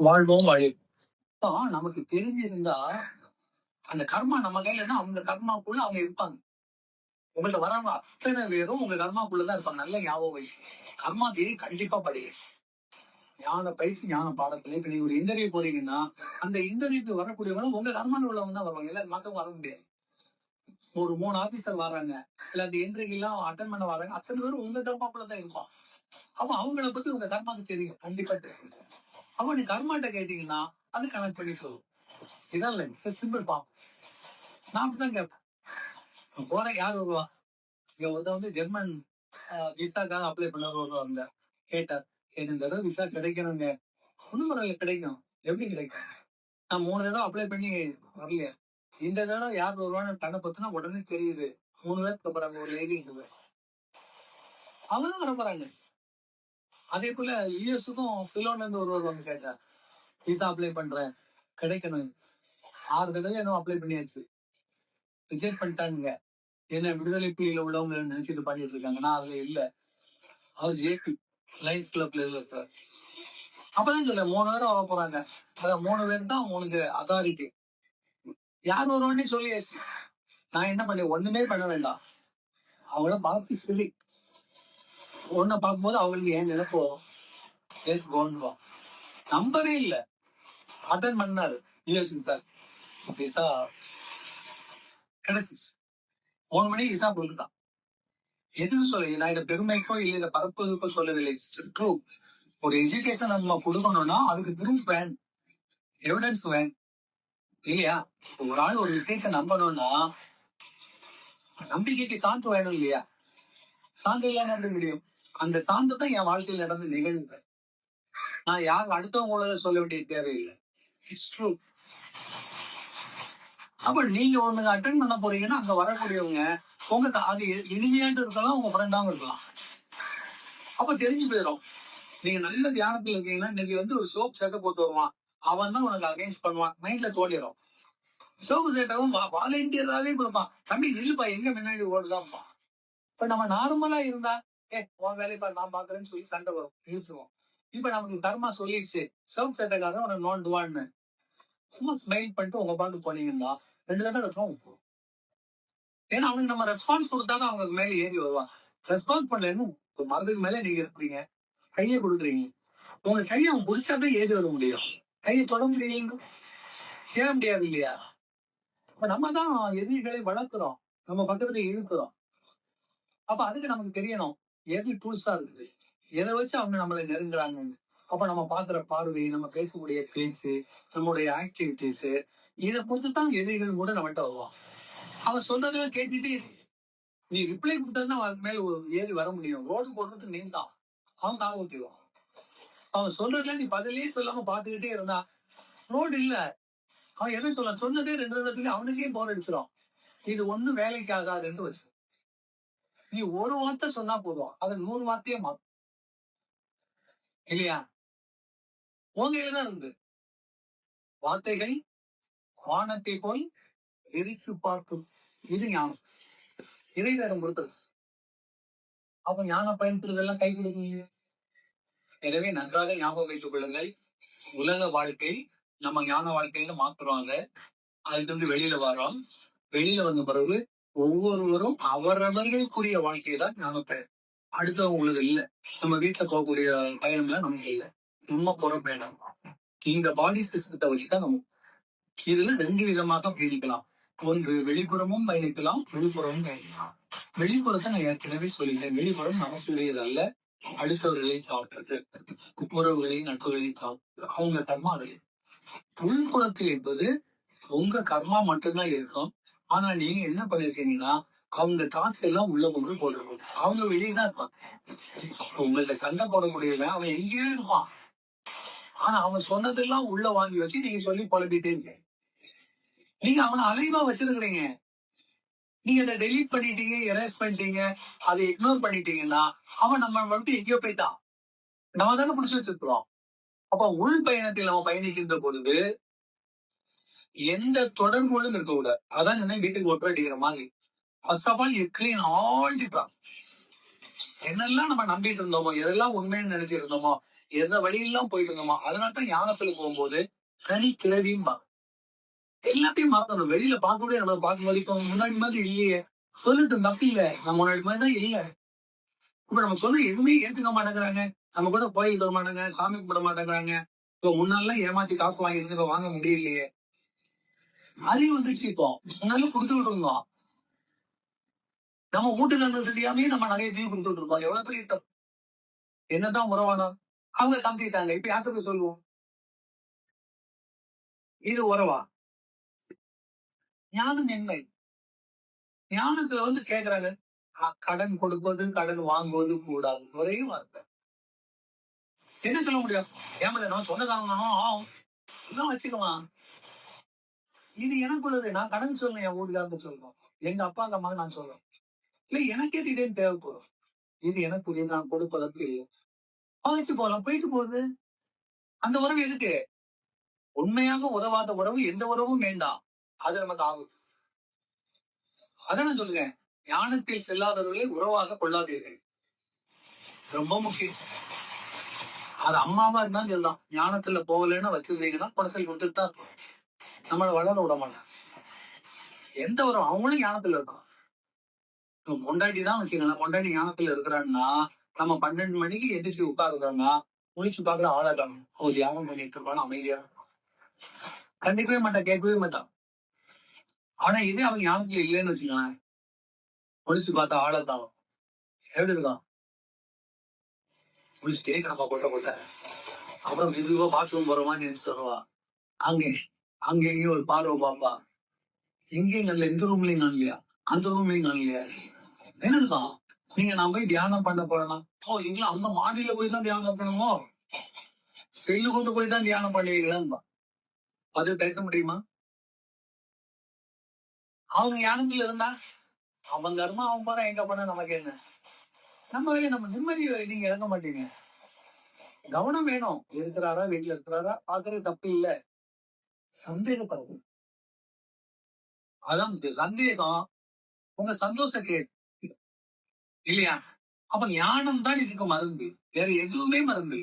வாழ்வோம் வழி. இப்போ நமக்கு தெரிஞ்சிருந்தா, அந்த கர்மா நம்ம கையிலன்னா, அவங்க கர்மாக்குள்ள அவங்க இருப்பாங்க. உங்கள்ட்ட வரவங்க அத்தனை பேரும் உங்க கர்மாக்குள்ளதான் இருப்பாங்க. நல்ல ஞாபகம் வை. கர்மா தேடி கண்டிப்பா படிங்க. ஞான பயிற்சி, ஞான பாடத்துல இப்ப நீங்க ஒரு இன்டர்வியூ போறீங்கன்னா, அந்த இன்டர்வியூக்கு வரக்கூடியவங்க உங்க கர்மான்னு உள்ளவங்க தான் வருவாங்க. எல்லாரும் மத்தவங்க வர முடியாது. ஒரு 3 ஆபீசர் வராங்க. இல்ல அந்த இன்டர்வியூ எல்லாம் அட்டன் பண்ண வராங்க. அத்தனை பேரும் உங்க கர்மாக்குள்ளதான் இருப்பான். அப்ப அவங்கள பத்தி உங்க கர்மாக்கு தெரியும். கண்டிப்பா தெரியும். அப்ப நீ கர்மாட்ட கேட்டீங்கன்னா, அது கனெக்ட் பண்ணி சொல்லும். இதான் இல்லை சிம்பிள் பா. நான் அப்படிதான் கேட்பேன். போறேன் யார் வருவா? இங்க ஒருத்தன் ஜெர்மன் விசாக்காக அப்ளை பண்ண வருவாங்க. கேட்டார், எனக்கு இந்த தடவை விசா கிடைக்கணுங்க. ஒண்ணும் பரவாயில்ல, கிடைக்கும். எப்படி கிடைக்கும்? நான் 3 தடவை அப்ளை பண்ணி வரலையா? இந்த தடவை யார் வருவான்னு கண்ணை பத்தினா உடனே தெரியுது. 3 பேருக்கு போறாங்க, ஒரு லேடி இருக்குது. அவங்களும் வர போறாங்க. அதே போல யூஎஸ்க்கும் பிலோன்ல இருந்து வருவாங்க. கேட்டார், விசா அப்ளை பண்றேன், கிடைக்கணும். 6 தடவை என்ன அப்ளை பண்ணியாச்சு, ரிஜெக்ட் பண்ணிட்டானுங்க. என்ன விடுதலை புலியில உள்ளவங்க நினைச்சிட்டு பண்ணிட்டு இருக்காங்க. நான் அதுல இல்ல. அவர் ஜேபி லைன்ஸ் கிளப்ல இருக்கார். அப்பதான் சொல்ல 3 பேரும் வர போறாங்க. அதான் 3 பேர் தான் உங்களுக்கு அதாரிட்டி. யார் வருவானே சொல்லியாச்சு. நான் என்ன பண்ணேன்? ஒண்ணுமே பண்ண வேண்டாம். அவங்கள பார்த்து சொல்லி ஒன்ன பார்க்கும்போது அவங்களுக்கு ஏன் நினைப்போ எஸ் கோன்வா நம்பவே இல்ல. அட்டன் பண்ணாரு யூஎஸ் சார். விசா கிடைச்சிச்சு. 3 மணிக்கு விசா கொடுத்துட்டான். எதுவும் சொல்ல, நான் இதை பெருமைக்கோ இல்லை இதை பரப்புவதற்கோ சொல்லவில்லை. ட்ரூ. ஒரு எஜுகேஷன் நம்ம கொடுக்கணும்னா அதுக்கு ப்ரூஃப் வேணும், எவிடன்ஸ் வேணும் இல்லையா? ஒரு ஆள் ஒரு விஷயத்த நம்பணும்னா நம்பிக்கைக்கு சான்று வேணும் இல்லையா? சான்று இல்ல நம்ப முடியும். அந்த சான்று தான் என் வாழ்க்கையில் நடந்த நிகழ்வு. நான் யார் அடுத்தவங்க சொல்ல வேண்டிய தேவையில்லை. It's true. அப்ப நீங்க ஒண்ணுங்க அட்டன் பண்ண போறீங்கன்னா அங்க வரக்கூடியவங்க உங்க அது இனிமையாட்டு இருக்கலாம், உங்க ஃப்ரெண்டாவும் இருக்கலாம். அப்ப தெரிஞ்சு போயிடும். நீங்க நல்ல தியானத்துல இருக்கீங்கன்னா இன்னைக்கு ஒரு சோப் சட்டை போட்டு வருவான், அவன் தான் உனக்கு அகைன்ஸ்ட் பண்ணுவான். மைண்ட்ல தோண்டிடும். சோப்பு சட்டைவும் வாலண்டியராவே கொடுப்பான். தம்பி நில்லுப்பா, எங்க முன்னாடி ஓடுதான்ப்பா. இப்ப நம்ம நார்மலா இருந்தா உன் வேலைப்பா நான் பாக்குறேன்னு சொல்லி சண்டை வரும், இழுத்துருவோம். இப்ப நமக்கு கர்மா சொல்லிடுச்சு, சோப் சட்டைக்காரன் உனக்கு நோண்டுவான்னு சும்மா ஸ்மைல் பண்ணிட்டு உங்க பாட்டு போனீங்கன்னா 2 தடவை இருக்கும். ஏன்னா அவனுக்கு நம்ம ரெஸ்பான்ஸ் கொடுத்தாலும் அவங்க மேல ஏறி வருவாங்க. ரெஸ்பான்ஸ் பண்ணலன்னு ஒரு மரத்துக்கு மேல நீங்க இருக்கிறீங்க, கையை கொடுக்குறீங்க. உங்க கையை அவன் பிடிச்சாதான் ஏறி வர முடியும். கையை தொட முடியலங்க, ஏற முடியாது இல்லையா? இப்ப நம்ம தான் எதிரிகளை வளர்க்கிறோம், நம்ம பக்கத்துல இழுக்கிறோம். அப்ப அதுக்கு நமக்கு தெரியணும் எது டூல்ஸா இருக்குது, எதை வச்சு அவங்க நம்மளை நெருங்குறாங்கன்னு. அப்ப நம்ம பாக்குற பார்வை, நம்ம பேசக்கூடிய பேச்சு, நம்மளுடைய ஆக்டிவிட்டிஸ், இதை பொறுத்துதான் எதிரிகள் கூட நம்மகிட்ட வருவான். அவன் சொல்றதெல்லாம் கேட்டுட்டு நீ ரிப்ளை கொடுத்தா அவன் மேல ஏறி வர முடியும். ரோடு போடுறது நீ தான், அவன் காக ஊத்திடுவான். அவன் சொல்றதுல நீ பதிலே சொல்லாம பாத்துக்கிட்டே இருந்தா ரோடு இல்ல. அவன் எதை சொல்ல சொன்னதே 2 இடத்துல அவனுக்கே போர் அடிச்சிடும். இது ஒண்ணும் வேலைக்கு ஆகாதுன்னு வச்சு நீ ஒரு வார்த்தை சொன்னா போதும், அதை 100 வார்த்தையே மாத்தும் இல்லையா? உங்கதான் இருந்து வார்த்தைகள் வானத்தை போல் எரித்து பார்க்கும். இது ஞானம், இதை வேடம் கொடுத்தது. அப்ப ஞானம் பயன்படுறதெல்லாம் கை கொடுக்கீங்க. எனவே நன்றாக ஞாபகம் வைத்துக் கொள்ளுங்கள். உலக வாழ்க்கை நம்ம ஞான வாழ்க்கையில மாத்துறாங்க. அதுல இருந்து வெளியில வரோம். வெளியில வந்த பிறகு ஒவ்வொருவரும் அவரவர்களுக்குரிய வாழ்க்கையை தான் ஞான பயணம். அடுத்தவங்களுக்கு இல்ல. நம்ம வீட்டுல போகக்கூடிய பயணம்லாம் நமக்கு இல்லை. நம்ம போற பயணம் இந்த பாடி சிஸ்டத்தை வச்சுதான் நம்ம இதுல 2 விதமாக பயணிக்கலாம். ஒன்று வெளிப்புறமும் பயணிக்கலாம், வெளிப்புறமும் பயணிக்கலாம். வெளிப்புறத்தை நான் ஏற்கனவே சொல்லிட்டேன். வெளிப்புறம் நமக்குரியது அல்ல, அடுத்தவர்களை சாப்பிட்டது, உறவுகளை நட்புகளை சாப்பிட்டது, அவங்க கர்மா அது. உள்புறத்தில் என்பது உங்க கர்மா மட்டும்தான் இருக்கும். ஆனா நீங்க என்ன பண்ணிருக்கீங்கன்னா அவங்க தாட்ஸ் எல்லாம் உள்ள கொண்டு போட்டுருக்கோம். அவங்க வெளியேதான் இருப்பான். உங்கள்ட்ட சண்டை போடக்கூடியவன் அவன் எங்கேயோ இருப்பான். ஆனா அவன் சொன்னதெல்லாம் உள்ள வாங்கி வச்சு நீங்க சொல்லி குழப்பிட்டே இருக்க. நீங்க அவனை அலைவா வச்சிருக்கிறீங்க. நீங்க அதை டெலீட் பண்ணிட்டீங்க, எரேஸ் பண்ணிட்டீங்க, அதை இக்னோர் பண்ணிட்டீங்கன்னா அவன் நம்ம மட்டும் எங்கேயோ போயிட்டான். நம்ம தானே பிடிச்சி வச்சிருக்கிறோம். அப்ப உள் பயணத்தில் நம்ம பயணிக்கின்ற பொழுது எந்த தொடர்புகளும் இருக்கக்கூடாது. அதான் வீட்டுக்கு ஒற்றை அடிக்கிற மாதிரி. First of all you clean all the process. என்னெல்லாம் நம்ம நம்பிட்டு இருந்தோமோ, எதெல்லாம் உண்மைன்னு நினைச்சிட்டு இருந்தோமோ எந்த வழியெல்லாம் போயிட்டு இருந்தோமா அதனாலதான் ஞானத்துல போகும்போது கனி கிளவியும்பா எல்லாத்தையும் மறக்கணும். வெளியில பார்க்கவே நம்ம பார்க்கும் போது இப்போ முன்னாடி மாதிரி இல்லையே சொல்லிட்டு தப்பு இல்ல. நம்ம முன்னாடி மாதிரி தான் இல்ல. இப்ப நம்ம சொன்ன எதுவுமே ஏத்துக்க மாட்டேங்கிறாங்க. நம்ம கூட கோயிலுக்கு வர மாட்டாங்க, சாமி கும்பிட மாட்டேங்கிறாங்க. இப்போ முன்னாலாம் ஏமாத்தி காசு வாங்கிருந்து இப்ப வாங்க முடியலையே. அறிவு வந்துச்சு இப்போ. முன்னாலும் கொடுத்துக்கிட்டு இருந்தோம். நம்ம வீட்டுக்காரங்க தெரியாமே நம்ம நிறைய தீவு கொடுத்துட்டு இருக்கோம். எவ்வளவு பெரிய தப்பு. என்னதான் உறவானோம் அவங்க கம்பிட்டாங்க. இப்ப யாருக்கு சொல்லுவோம் இது உறவா? ஞானம் என்ன? ஞானத்துல வந்து கேக்குறாங்க கடன் கொடுப்பது கடன் வாங்குவது கூடாது. ஒரே வார்த்தை. என்ன சொல்ல முடியும்? ஏமால நான் சொந்தக்காரங்களும் வச்சுக்கலாம். இது எனக்குள்ளது. நான் கடன் சொல்லணும் என் வீட்டுக்காரங்க சொல்லணும். எங்க அப்பா அம்மா நான் சொல்றேன். இல்ல எனக்கே திடீர்னு தேவைப்படும். இது எனக்கு நான் கொடுப்பதற்கு இல்லை. வச்சு போலாம் போயிட்டு போகுது. அந்த உறவு எதுக்கு? உண்மையாக உதவாத உறவு எந்த உறவும் வேண்டாம். அது நமக்கு ஆகும். அதான் நான் சொல்லுங்க. ஞானத்தில் செல்லாதவர்களை உறவாக கொள்ளாதீர்கள். ரொம்ப முக்கியம். அது அம்மாவா இருந்தாலும் சொல்லலாம். ஞானத்துல போகலன்னு வச்சிருந்தீங்கன்னா குடசல் கொடுத்துட்டு தான் இருக்கும். நம்மளை வளர விட மாட்டாங்க. எந்த உறவு அவங்களும் ஞானத்துல இருக்கும். கொண்டாடி தான் வச்சுக்கலாம். கொண்டாடி ஞானத்துல இருக்கிறான்னா நம்ம 12 மணிக்கு எதிர்த்து உட்காருக்காங்கன்னா முடிச்சு பாக்குற ஆளாக்காங்க. ஒரு தியானம் பண்ணிட்டு இருப்பான்னு அமைதியா கண்டிக்கவே மாட்டான், கேட்கவே மாட்டான். ஆனா இதே அவங்க ஞாபகத்துல இல்லைன்னு வச்சுக்கலாம். முடிச்சு பார்த்தா ஆளத்தான் எப்படி இருக்கான்? முடிச்சுட்டே கிடப்பா கொட்ட அப்புறம் மெதுவா பாத்ரூம் போறவான்னு நினைச்சு வருவா. அங்கேயும் ஒரு பார்வை பாப்பா. எங்கேயும் நல்ல இந்த ரூம்லயும் காணலையா, அந்த ரூம்லயும் காணலையா. என்ன இருக்கான்? நீங்க நான் போய் தியானம் பண்ண போறேன்னா இங்களும் அந்த மாடியில போய் தான் தியானம் பண்ணணுமோ, செல்லு கொண்டு போய் தான் தியானம் பண்ணுவீங்களா? அது பேச முடியுமா? அவங்க ஞானத்துல இருந்தா அவன் கர்மா அவன் போற எங்க போனா நமக்கு என்ன? நம்ம வேலையை நம்ம நிம்மதியை நீங்க இறங்க மாட்டீங்க. கவனம் வேணும். இருக்கிறாரா வீட்டுல இருக்கிறாரா பாக்குறது தப்பு இல்ல. சந்தேகப்படுது. அதான் சந்தேகம் உங்க சந்தோஷம் கேட்டு இல்லையா? அப்ப ஞானம் தான் இதுக்கு மருந்து. வேற எதுவுமே மருந்து.